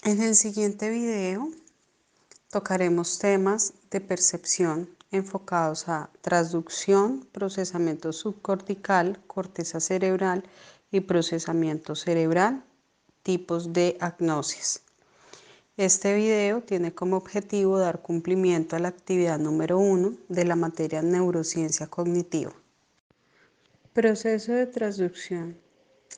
En el siguiente video tocaremos temas de percepción enfocados a transducción, procesamiento subcortical, corteza cerebral y procesamiento cerebral, tipos de agnosis. Este video tiene como objetivo dar cumplimiento a la actividad número 1 de la materia neurociencia cognitiva. Proceso de transducción.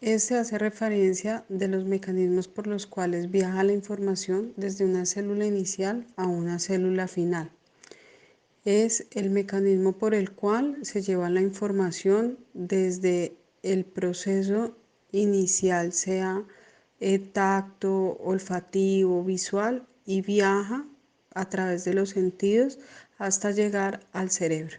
Este hace referencia de los mecanismos por los cuales viaja la información desde una célula inicial a una célula final. Es el mecanismo por el cual se lleva la información desde el proceso inicial, sea tacto, olfativo, visual, y viaja a través de los sentidos hasta llegar al cerebro.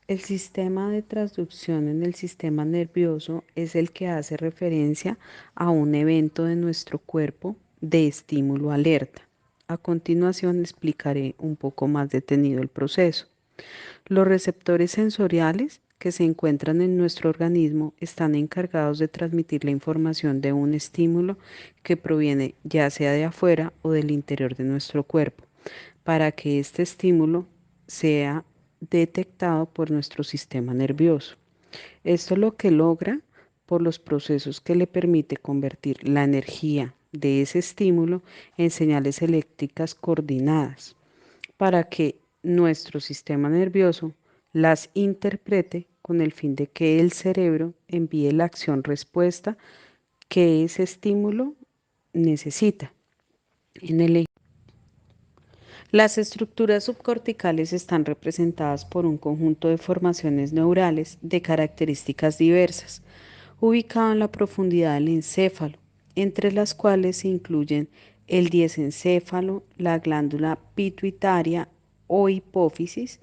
El sistema de transducción en el sistema nervioso es el que hace referencia a un evento de nuestro cuerpo de estímulo alerta. A continuación explicaré un poco más detenido el proceso. Los receptores sensoriales que se encuentran en nuestro organismo están encargados de transmitir la información de un estímulo que proviene ya sea de afuera o del interior de nuestro cuerpo, para que este estímulo sea detectado por nuestro sistema nervioso. Esto lo que logra por los procesos que le permite convertir la energía de ese estímulo en señales eléctricas coordinadas para que nuestro sistema nervioso las interprete con el fin de que el cerebro envíe la acción-respuesta que ese estímulo necesita. Las estructuras subcorticales están representadas por un conjunto de formaciones neurales de características diversas, ubicado en la profundidad del encéfalo, entre las cuales se incluyen el diencéfalo, la glándula pituitaria o hipófisis,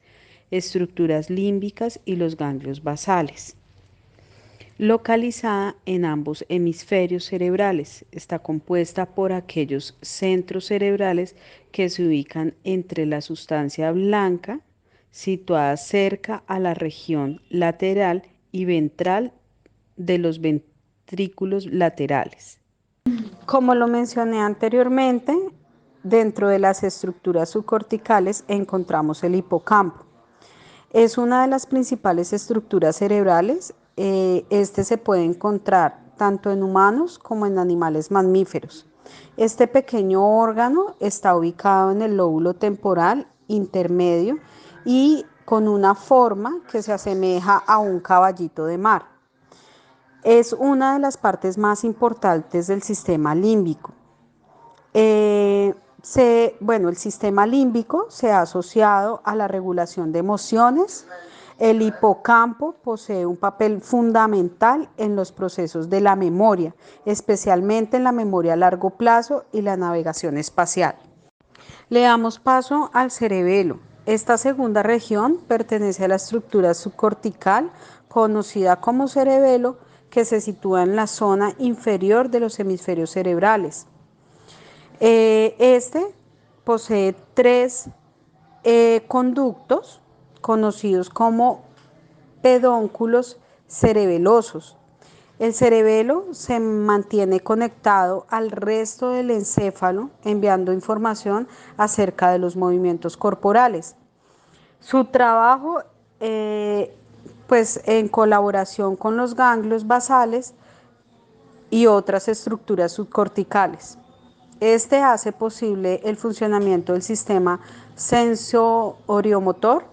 estructuras límbicas y los ganglios basales. Localizada en ambos hemisferios cerebrales, está compuesta por aquellos centros cerebrales que se ubican entre la sustancia blanca, situada cerca a la región lateral y ventral de los ventrículos laterales. Como lo mencioné anteriormente, dentro de las estructuras subcorticales encontramos el hipocampo. Es una de las principales estructuras cerebrales. Este se puede encontrar tanto en humanos como en animales mamíferos. Este pequeño órgano está ubicado en el lóbulo temporal intermedio y con una forma que se asemeja a un caballito de mar. Es una de las partes más importantes del sistema límbico. El sistema límbico se ha asociado a la regulación de emociones. El hipocampo posee un papel fundamental en los procesos de la memoria, especialmente en la memoria a largo plazo y la navegación espacial. Le damos paso al cerebelo. Esta segunda región pertenece a la estructura subcortical, conocida como cerebelo, que se sitúa en la zona inferior de los hemisferios cerebrales. Este posee tres conductos conocidos como pedúnculos cerebelosos. El cerebelo se mantiene conectado al resto del encéfalo, enviando información acerca de los movimientos corporales. Su trabajo, en colaboración con los ganglios basales y otras estructuras subcorticales. Este hace posible el funcionamiento del sistema sensoriomotor.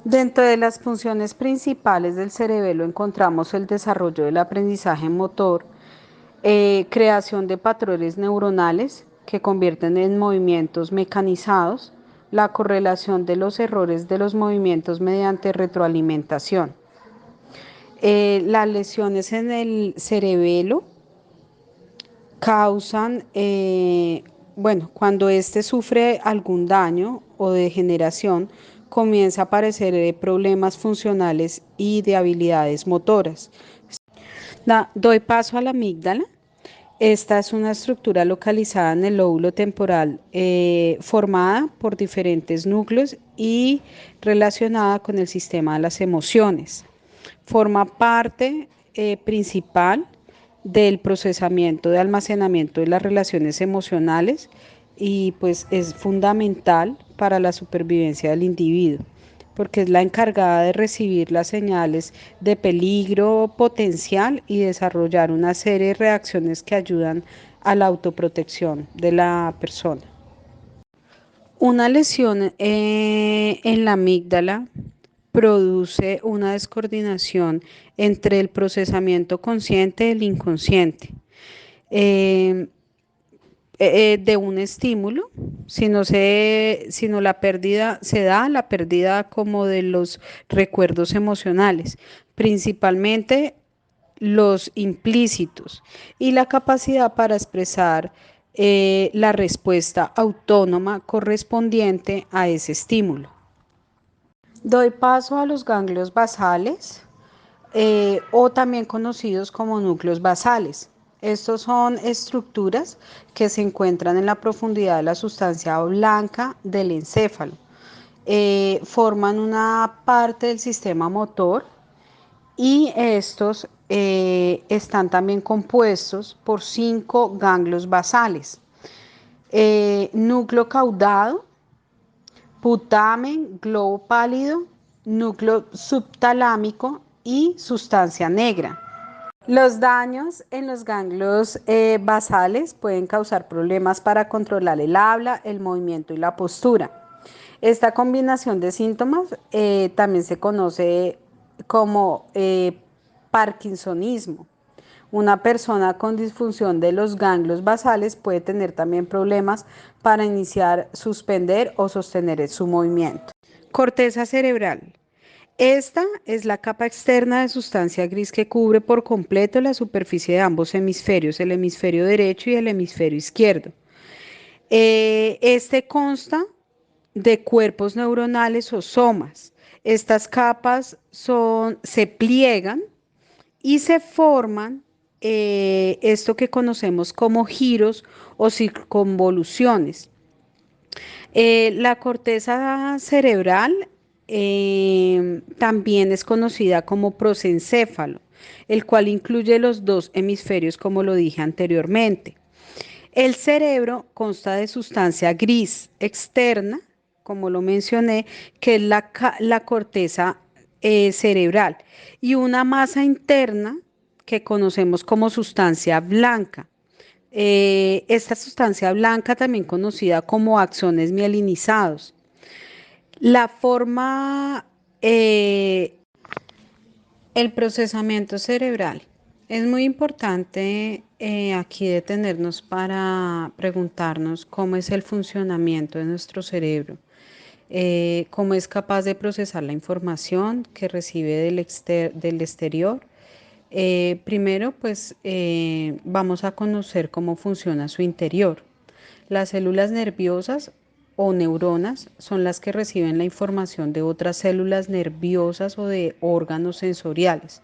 Dentro de las funciones principales del cerebelo encontramos el desarrollo del aprendizaje motor, creación de patrones neuronales que convierten en movimientos mecanizados, la correlación de los errores de los movimientos mediante retroalimentación. Las lesiones en el cerebelo causan, cuando éste sufre algún daño o degeneración, comienza a aparecer problemas funcionales y de habilidades motoras. Doy paso a la amígdala. Esta es una estructura localizada en el lóbulo temporal, formada por diferentes núcleos y relacionada con el sistema de las emociones. Forma parte principal del procesamiento, de almacenamiento de las relaciones emocionales y pues es fundamental para la supervivencia del individuo, porque es la encargada de recibir las señales de peligro potencial y desarrollar una serie de reacciones que ayudan a la autoprotección de la persona. Una lesión en la amígdala produce una descoordinación entre el procesamiento consciente y el inconsciente eh, de un estímulo, sino la pérdida, se da la pérdida como de los recuerdos emocionales, principalmente los implícitos, y la capacidad para expresar la respuesta autónoma correspondiente a ese estímulo. Doy paso a los ganglios basales o también conocidos como núcleos basales. Estos son estructuras que se encuentran en la profundidad de la sustancia blanca del encéfalo. Forman una parte del sistema motor y estos están también compuestos por 5 ganglios basales. Núcleo caudado, putamen, globo pálido, núcleo subtalámico y sustancia negra. Los daños en los ganglios basales pueden causar problemas para controlar el habla, el movimiento y la postura. Esta combinación de síntomas también se conoce como parkinsonismo. Una persona con disfunción de los ganglios basales puede tener también problemas para iniciar, suspender o sostener su movimiento. Corteza cerebral. Esta es la capa externa de sustancia gris que cubre por completo la superficie de ambos hemisferios, el hemisferio derecho y el hemisferio izquierdo. Este consta de cuerpos neuronales o somas. Estas capas se pliegan y se forman esto que conocemos como giros o circunvoluciones. La corteza cerebral también es conocida como prosencéfalo, el cual incluye los 2 hemisferios, como lo dije anteriormente. El cerebro consta de sustancia gris externa, como lo mencioné, que es la corteza cerebral, y una masa interna que conocemos como sustancia blanca. Esta sustancia blanca, también conocida como axones mielinizados. La forma, el procesamiento cerebral. Es muy importante aquí detenernos para preguntarnos cómo es el funcionamiento de nuestro cerebro, cómo es capaz de procesar la información que recibe del exterior. Primero, pues vamos a conocer cómo funciona su interior. Las células nerviosas o neuronas son las que reciben la información de otras células nerviosas o de órganos sensoriales.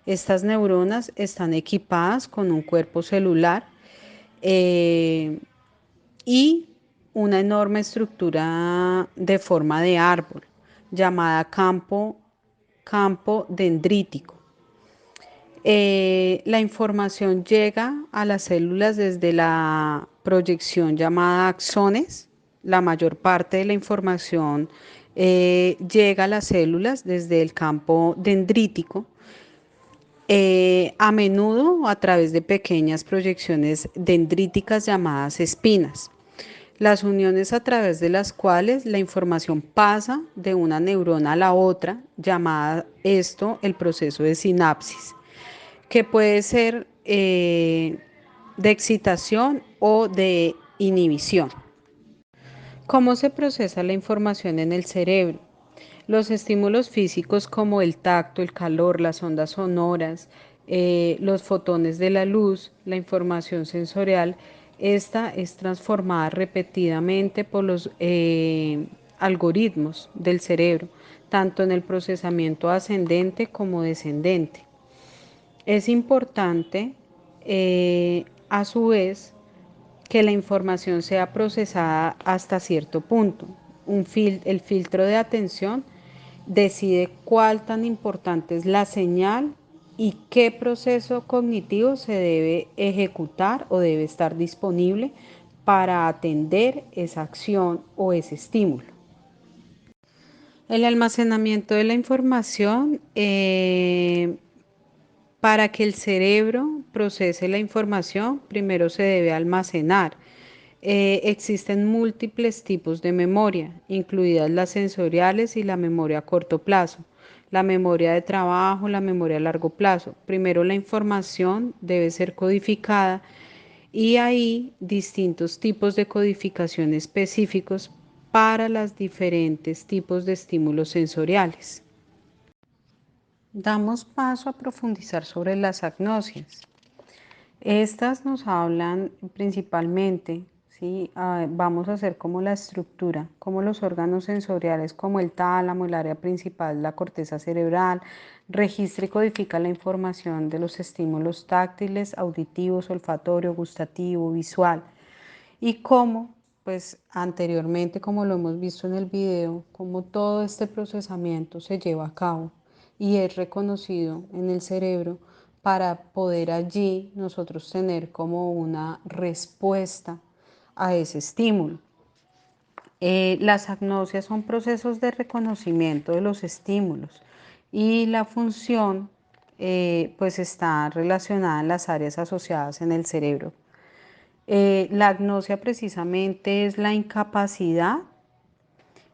Estas neuronas están equipadas con un cuerpo celular y una enorme estructura de forma de árbol llamada campo dendrítico. La información llega a las células desde la proyección llamada axones. La mayor parte de la información llega a las células desde el campo dendrítico, a menudo a través de pequeñas proyecciones dendríticas llamadas espinas, las uniones a través de las cuales la información pasa de una neurona a la otra, llamada esto el proceso de sinapsis, que puede ser de excitación o de inhibición. ¿Cómo se procesa la información en el cerebro? Los estímulos físicos como el tacto, el calor, las ondas sonoras, los fotones de la luz, la información sensorial, esta es transformada repetidamente por los algoritmos del cerebro, tanto en el procesamiento ascendente como descendente. Es importante, a su vez, que la información sea procesada hasta cierto punto. El filtro de atención decide cuál tan importante es la señal y qué proceso cognitivo se debe ejecutar o debe estar disponible para atender esa acción o ese estímulo. El almacenamiento de la información, para que el cerebro procese la información, primero se debe almacenar. Existen múltiples tipos de memoria, incluidas las sensoriales y la memoria a corto plazo, la memoria de trabajo, la memoria a largo plazo. Primero la información debe ser codificada y hay distintos tipos de codificación específicos para los diferentes tipos de estímulos sensoriales. Damos paso a profundizar sobre las agnosias. Estas nos hablan principalmente, ¿sí? Vamos a hacer como la estructura, como los órganos sensoriales, como el tálamo, el área principal, la corteza cerebral, registra y codifica la información de los estímulos táctiles, auditivos, olfatorio, gustativo, visual. Y cómo, pues anteriormente, como lo hemos visto en el video, cómo todo este procesamiento se lleva a cabo y es reconocido en el cerebro para poder allí nosotros tener como una respuesta a ese estímulo. Las agnosias son procesos de reconocimiento de los estímulos y la función pues está relacionada en las áreas asociadas en el cerebro. La agnosia precisamente es la incapacidad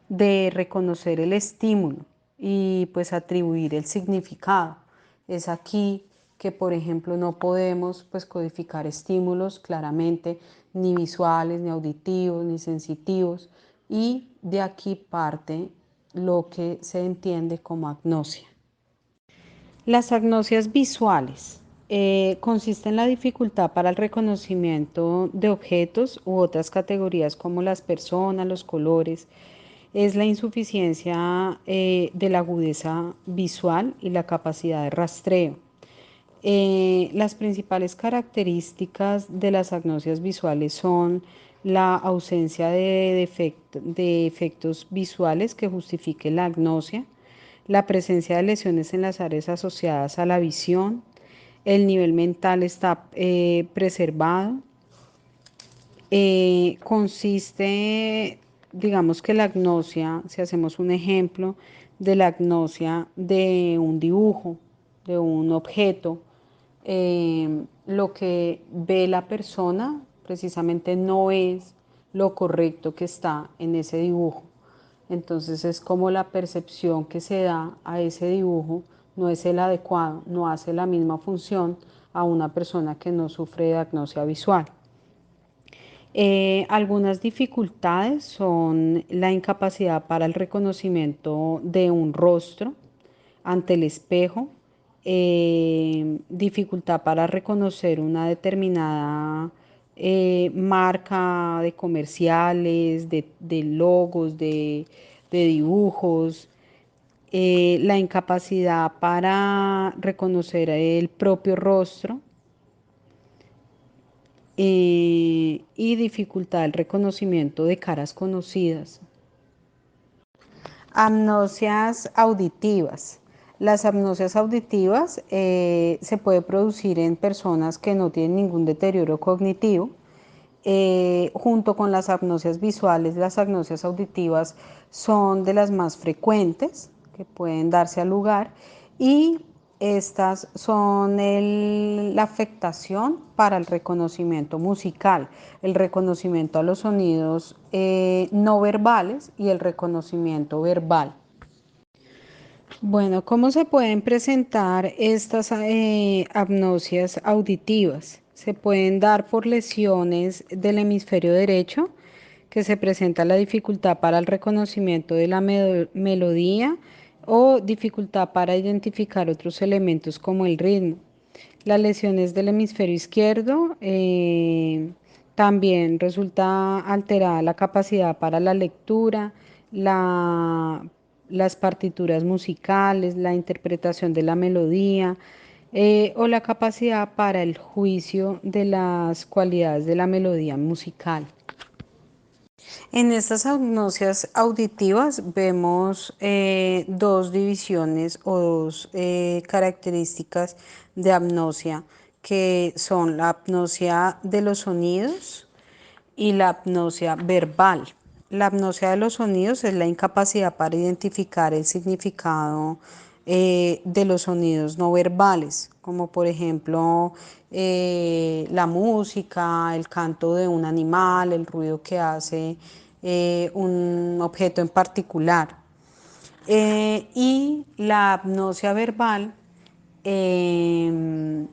de reconocer el estímulo y pues atribuir el significado. Es aquí que, por ejemplo, no podemos pues codificar estímulos claramente, ni visuales, ni auditivos, ni sensitivos, y de aquí parte lo que se entiende como agnosia. Las agnosias visuales consisten en la dificultad para el reconocimiento de objetos u otras categorías como las personas, los colores. Es la insuficiencia de la agudeza visual y la capacidad de rastreo. Las principales características de las agnosias visuales son la ausencia de efectos visuales que justifiquen la agnosia, la presencia de lesiones en las áreas asociadas a la visión, el nivel mental está preservado. Consiste, digamos que la agnosia, si hacemos un ejemplo de la agnosia de un dibujo, de un objeto, lo que ve la persona precisamente no es lo correcto que está en ese dibujo. Entonces es como la percepción que se da a ese dibujo no es el adecuado, no hace la misma función a una persona que no sufre de agnosia visual. Algunas dificultades son la incapacidad para el reconocimiento de un rostro ante el espejo, dificultad para reconocer una determinada marca de comerciales, de logos, de dibujos, la incapacidad para reconocer el propio rostro y dificultad el reconocimiento de caras conocidas. Amnosias auditivas. Las amnosias auditivas se puede producir en personas que no tienen ningún deterioro cognitivo. Junto con las agnosias visuales, las agnosias auditivas son de las más frecuentes que pueden darse al lugar y estas son la afectación para el reconocimiento musical, el reconocimiento a los sonidos no verbales y el reconocimiento verbal. Bueno, ¿cómo se pueden presentar estas agnosias auditivas? Se pueden dar por lesiones del hemisferio derecho, que se presenta la dificultad para el reconocimiento de la melodía o dificultad para identificar otros elementos como el ritmo. Las lesiones del hemisferio izquierdo también resulta alterada la capacidad para la lectura, las partituras musicales, la interpretación de la melodía o la capacidad para el juicio de las cualidades de la melodía musical. En estas agnosias auditivas vemos dos divisiones o dos características de apnosia, que son la apnosia de los sonidos y la apnosia verbal. La apnosia de los sonidos es la incapacidad para identificar el significado de los sonidos no verbales, como por ejemplo la música, el canto de un animal, el ruido que hace un objeto en particular. Y la apnosia verbal eh,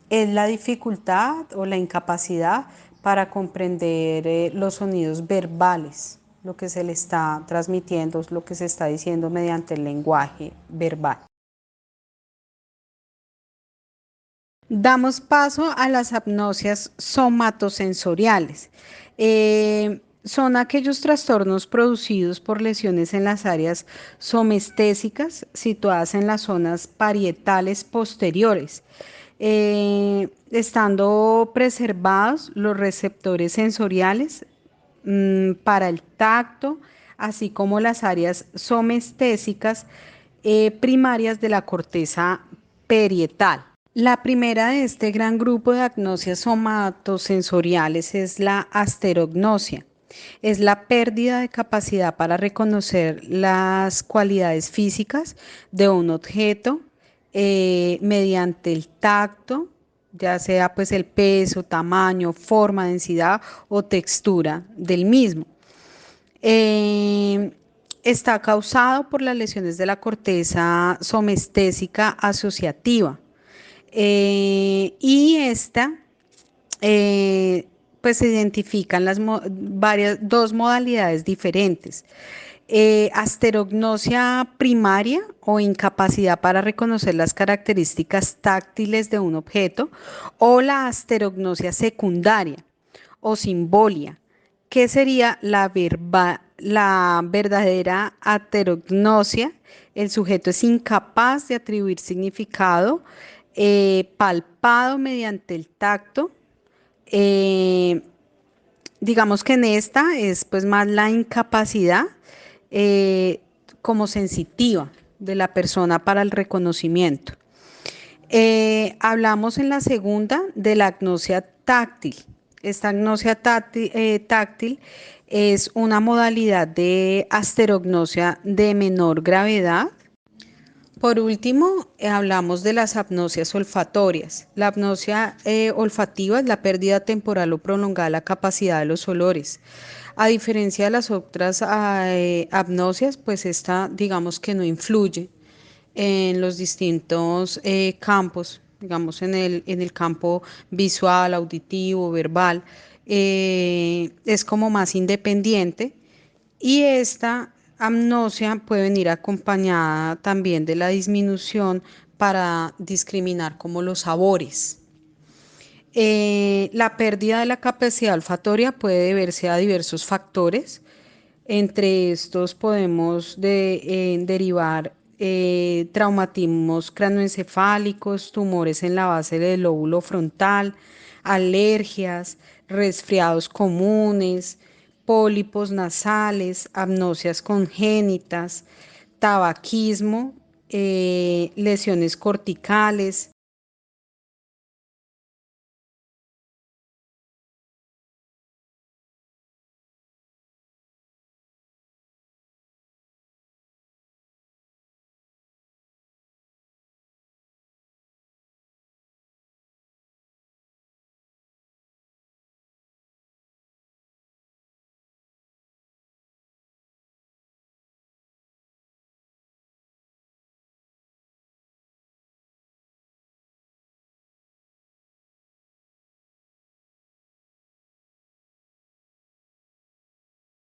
es la dificultad o la incapacidad para comprender los sonidos verbales, lo que se le está transmitiendo, lo que se está diciendo mediante el lenguaje verbal. Damos paso a las apnosias somatosensoriales. Son aquellos trastornos producidos por lesiones en las áreas somestésicas situadas en las zonas parietales posteriores, estando preservados los receptores sensoriales para el tacto, así como las áreas somestésicas primarias de la corteza parietal. La primera de este gran grupo de agnosias somatosensoriales es la asterognosia. Es la pérdida de capacidad para reconocer las cualidades físicas de un objeto mediante el tacto, ya sea pues el peso, tamaño, forma, densidad o textura del mismo. Eh, Está causado por las lesiones de la corteza somestésica asociativa. Y esta, pues se identifican dos modalidades diferentes. Asterognosia primaria o incapacidad para reconocer las características táctiles de un objeto, o la asterognosia secundaria o simbolia, que sería la verdadera aterognosia. El sujeto es incapaz de atribuir significado palpado mediante el tacto. Eh, digamos que en esta es pues más la incapacidad eh, como sensitiva de la persona para el reconocimiento. Hablamos en la segunda de la agnosia táctil. Esta agnosia táctil es una modalidad de asterognosia de menor gravedad. Por último, hablamos de las apnosias olfatorias. La apnosia olfativa es la pérdida temporal o prolongada de la capacidad de los olores. A diferencia de las otras apnosias, pues esta digamos que no influye en los distintos campos, digamos en el campo visual, auditivo, verbal, es como más independiente, y esta amnosia puede venir acompañada también de la disminución para discriminar como los sabores. La pérdida de la capacidad olfatoria puede deberse a diversos factores. Entre estos podemos derivar traumatismos cranoencefálicos, tumores en la base del lóbulo frontal, alergias, resfriados comunes, pólipos nasales, apnosias congénitas, tabaquismo, lesiones corticales,